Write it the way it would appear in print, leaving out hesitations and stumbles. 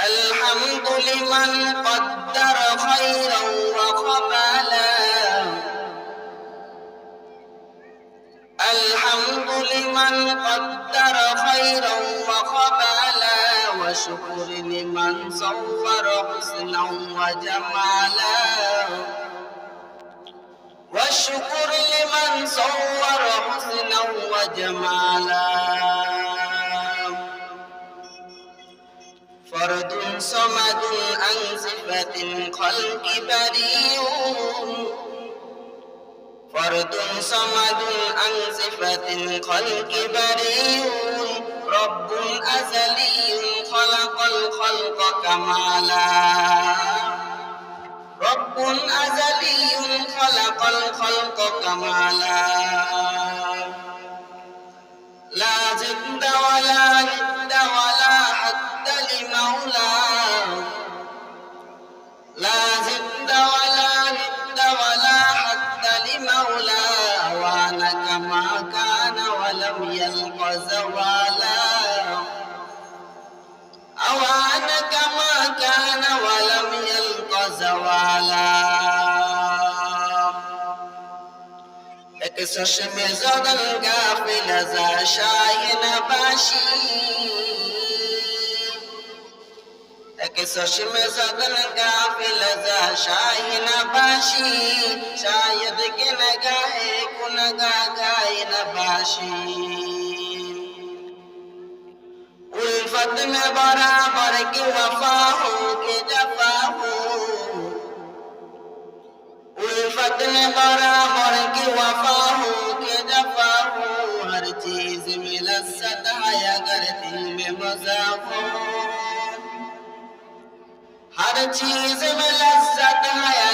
الحمد لمن قدر خيرا وقبلا الحمد لمن قدر خيرا وقبلا وشكر لمن صور حسنا وجمالا والشكر لمن صور حسنا وجمالا فرد صمد عن صفة الخلق بريء فرد صمد عن صفة الخلق بريء رب أزلي خلق الخلق كمالا رب أزلي خلق الخلق كمالا لا جد ولا ند ولا حد لمولاه لا جد ولا ند ولا حد لمولاه وانا كما كان ولم يلق زوالا أوانا كما كان ولم يلق زوالا এক চশমে জগল গাফিল যা শাহিন বাশি এক চশমে জগল গাফিল যা শাহিন বাশি শায়দ কে নগাহে কুনগা গায়ন বাশি उल्फत में बराबर की वफा हो के जफा हो उल्फत में बराबर की वफा हो के जफा हो हर चीज में लज्जत है अगर दिल में मजा हो हर चीज में लज्जत है